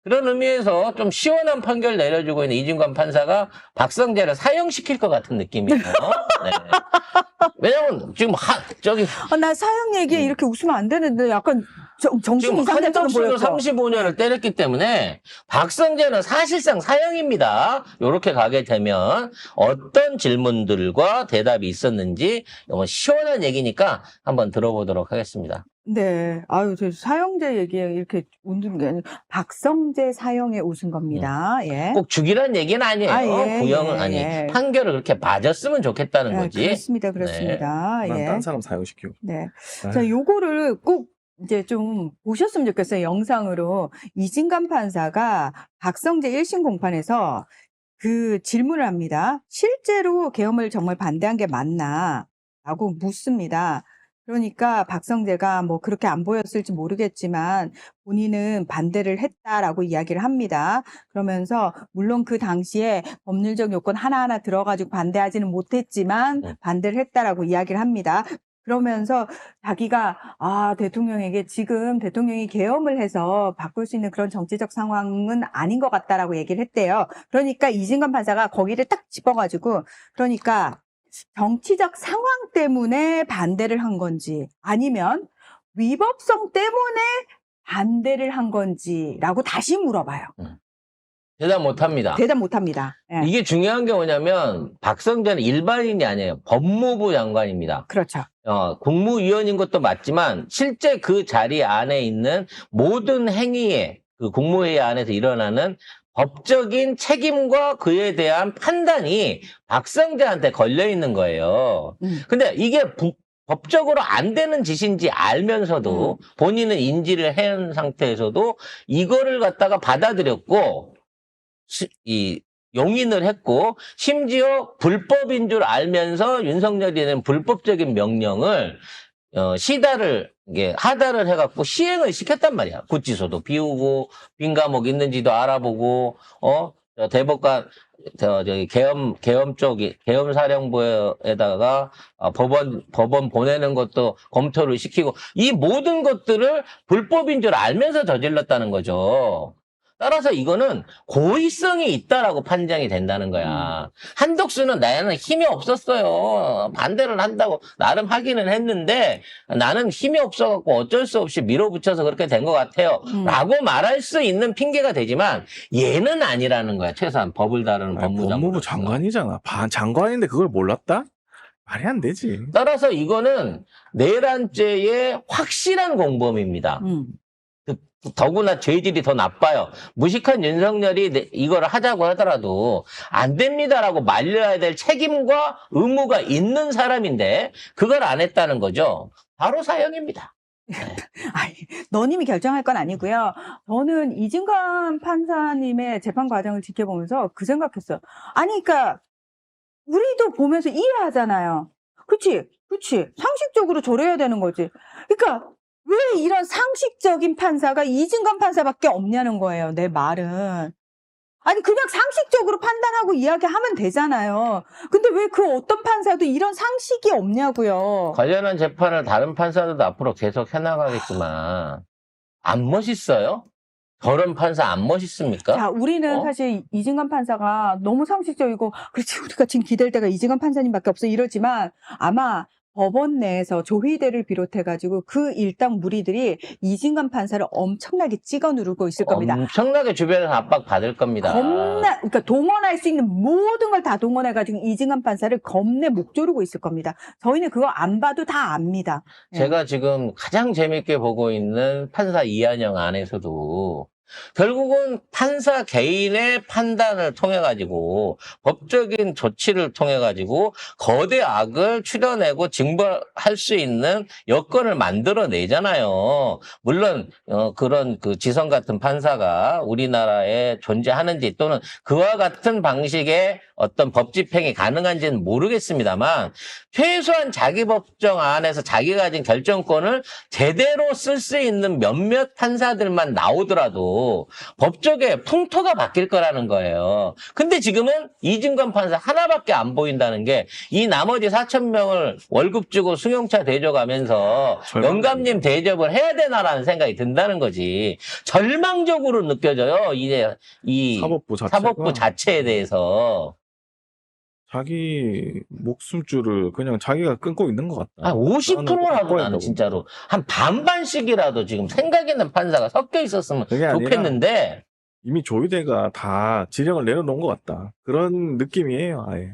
그런 의미에서 좀 시원한 판결 내려주고 있는 이진관 판사가 박성재를 사형시킬 것 같은 느낌이에요. 네. 왜냐면 지금 나 사형 얘기에 이렇게 웃으면 안 되는데 약간 정신 지금 이상자처럼 한덕수도 보였어. 35년을 때렸기 때문에 박성재는 사실상 사형입니다. 이렇게 가게 되면 어떤 질문들과 대답이 있었는지 시원한 얘기니까 한번 들어보도록 하겠습니다. 네. 아유, 저 사형제 얘기에 이렇게 웃는 게 아니고 박성재 사형에 웃은 겁니다. 예. 꼭 죽이란 얘기는 아니에요. 예, 구형은 예, 아니. 예. 판결을 그렇게 맞았으면 좋겠다는 예, 거지. 그렇습니다. 그렇습니다. 난 예. 딴 사람 사형시키고. 네. 아유. 자, 요거를 꼭 이제 좀 보셨으면 좋겠어요. 영상으로. 이진관 판사가 박성재 1심 공판에서 그 질문을 합니다. 실제로 계엄을 정말 반대한 게 맞나? 라고 묻습니다. 그러니까 박성재가 뭐 그렇게 안 보였을지 모르겠지만 본인은 반대를 했다라고 이야기를 합니다. 그러면서 물론 그 당시에 법률적 요건 하나하나 들어가지고 반대하지는 못했지만 반대를 했다라고 이야기를 합니다. 그러면서 자기가 대통령에게 지금 대통령이 계엄을 해서 바꿀 수 있는 그런 정치적 상황은 아닌 것 같다라고 얘기를 했대요. 그러니까 이진관 판사가 거기를 딱 짚어가지고 그러니까 정치적 상황 때문에 반대를 한 건지 아니면 위법성 때문에 반대를 한 건지라고 다시 물어봐요. 대답 못합니다. 대답 못합니다. 예. 이게 중요한 게 뭐냐면 박성재는 일반인이 아니에요. 법무부 장관입니다. 그렇죠. 국무위원인 것도 맞지만 실제 그 자리 안에 있는 모든 행위에 그 국무회의 안에서 일어나는 법적인 책임과 그에 대한 판단이 박성재한테 걸려 있는 거예요. 근데 이게 법적으로 안 되는 짓인지 알면서도 본인은 인지를 한 상태에서도 이거를 갖다가 받아들였고 용인을 했고 심지어 불법인 줄 알면서 윤석열이 내는 불법적인 명령을 하달을 해갖고 시행을 시켰단 말이야. 구치소도 비우고 빈 감옥 있는지도 알아보고 대법관 저기 계엄 쪽이 계엄 사령부에다가 법원 보내는 것도 검토를 시키고 이 모든 것들을 불법인 줄 알면서 저질렀다는 거죠. 따라서 이거는 고의성이 있다라고 판정이 된다는 거야. 한덕수는 나는 힘이 없었어요. 반대를 한다고 나름 하기는 했는데 나는 힘이 없어갖고 어쩔 수 없이 밀어붙여서 그렇게 된 것 같아요. 라고 말할 수 있는 핑계가 되지만 얘는 아니라는 거야. 최소한 법을 다루는 법무장관. 법무부 장관이잖아. 장관인데 그걸 몰랐다? 말이 안 되지. 따라서 이거는 내란죄의 확실한 공범입니다. 더구나 죄질이 더 나빠요. 무식한 윤석열이 이걸 하자고 하더라도 안 됩니다라고 말려야 될 책임과 의무가 있는 사람인데 그걸 안 했다는 거죠. 바로 사형입니다. 아니, 너님이 결정할 건 아니고요. 저는 이진관 판사님의 재판 과정을 지켜보면서 그 생각했어요. 아니, 그러니까 우리도 보면서 이해하잖아요. 그치? 상식적으로 저래야 되는 거지. 그러니까 왜 이런 상식적인 판사가 이진관 판사밖에 없냐는 거예요, 내 말은. 아니, 그냥 상식적으로 판단하고 이야기하면 되잖아요. 근데 왜 그 어떤 판사도 이런 상식이 없냐고요. 관련한 재판을 다른 판사들도 앞으로 계속 해나가겠지만 안 멋있어요? 저런 판사 안 멋있습니까? 자, 우리는 사실 이진관 판사가 너무 상식적이고, 그렇지, 우리가 지금 기댈 때가 이진관 판사님밖에 없어 이러지만 아마 법원 내에서 조희대를 비롯해가지고 그 일당 무리들이 이진관 판사를 엄청나게 찍어 누르고 있을 겁니다. 엄청나게 주변에서 압박 받을 겁니다. 그러니까 동원할 수 있는 모든 걸 다 동원해가지고 이진관 판사를 겁내 목 조르고 있을 겁니다. 저희는 그거 안 봐도 다 압니다. 제가 지금 가장 재밌게 보고 있는 판사 이한영 안에서도 결국은 판사 개인의 판단을 통해 가지고 법적인 조치를 통해 가지고 거대 악을 추려내고 징벌할 수 있는 여건을 만들어내잖아요. 물론 그런 그 지성 같은 판사가 우리나라에 존재하는지 또는 그와 같은 방식의 어떤 법 집행이 가능한지는 모르겠습니다만 최소한 자기 법정 안에서 자기가 가진 결정권을 제대로 쓸 수 있는 몇몇 판사들만 나오더라도 법조계 풍토가 바뀔 거라는 거예요. 근데 지금은 이진관 판사 하나밖에 안 보인다는 게 이 나머지 4,000명을 월급 주고 승용차 대접하면서 영감님 대접을 해야 되나라는 생각이 든다는 거지. 절망적으로 느껴져요. 이제 이 사법부 자체에 대해서. 자기 목숨줄을 그냥 자기가 끊고 있는 것 같다. 한 50%라도 나는 있다고. 진짜로 한 반반씩이라도 지금 생각 있는 판사가 섞여 있었으면 그게 아니라 좋겠는데 이미 조의대가 다 지령을 내려놓은 것 같다. 그런 느낌이에요, 아예.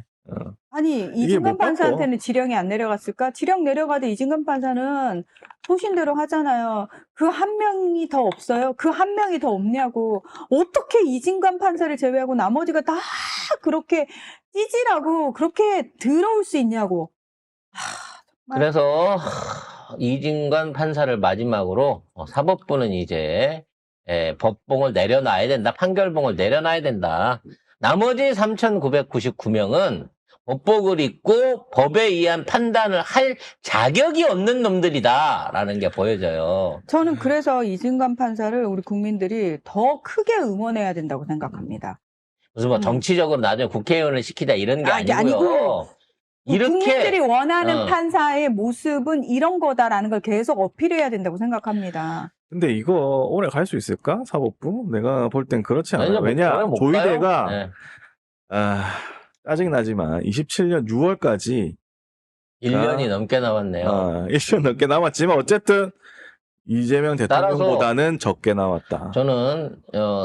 아니, 못 이진관 바꿔. 판사한테는 지령이 안 내려갔을까? 지령 내려가도 이진관 판사는 소신대로 하잖아요. 그 한 명이 더 없어요? 그 한 명이 더 없냐고. 어떻게 이진관 판사를 제외하고 나머지가 다 그렇게 찌질하고 그렇게 더러울 수 있냐고. 그래서 이진관 판사를 마지막으로 사법부는 이제 법봉을 내려놔야 된다. 판결봉을 내려놔야 된다. 나머지 3,999명은 법복을 입고 법에 의한 판단을 할 자격이 없는 놈들이다라는 게 보여져요. 저는 그래서 이진관 판사를 우리 국민들이 더 크게 응원해야 된다고 생각합니다. 무슨 뭐 정치적으로 나중에 국회의원을 시키자 이런 게 아니고요. 국민들이 원하는 어. 판사의 모습은 이런 거다라는 걸 계속 어필해야 된다고 생각합니다. 근데 이거 오래 갈 수 있을까? 사법부? 내가 볼 땐 그렇지 않아요. 아니요, 왜냐, 못 가요. 조의대가 네. 짜증나지만 27년 6월까지 1년이 넘게 남았네요. 1년 넘게 남았지만 어쨌든 이재명 대통령보다는 적게 나왔다. 저는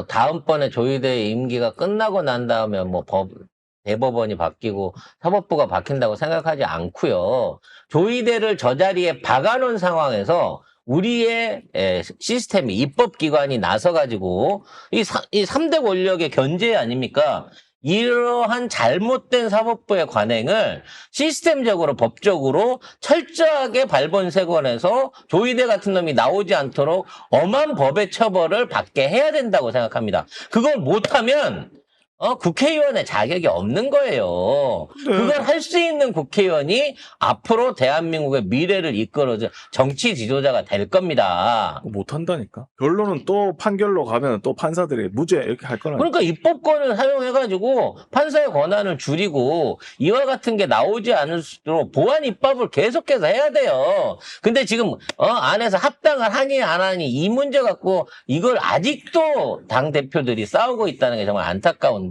다음번에 조의대 임기가 끝나고 난 다음에 뭐 대법원이 바뀌고 사법부가 바뀐다고 생각하지 않고요. 조의대를 저 자리에 박아놓은 상황에서 우리의 시스템이 입법기관이 나서가지고 이 3대 권력의 견제 아닙니까? 이러한 잘못된 사법부의 관행을 시스템적으로 법적으로 철저하게 발본색원해서 조의대 같은 놈이 나오지 않도록 엄한 법의 처벌을 받게 해야 된다고 생각합니다. 그걸 못하면 국회의원의 자격이 없는 거예요. 그걸 할 수 있는 국회의원이 앞으로 대한민국의 미래를 이끌어줄 정치 지도자가 될 겁니다. 못한다니까. 결론은 또 판결로 가면 또 판사들이 무죄 이렇게 할 거라니까. 그러니까 입법권을 사용해가지고 판사의 권한을 줄이고 이와 같은 게 나오지 않을수록 보완 입법을 계속해서 해야 돼요. 근데 지금 안에서 합당을 하니 안 하니 이 문제 갖고 이걸 아직도 당 대표들이 싸우고 있다는 게 정말 안타까운데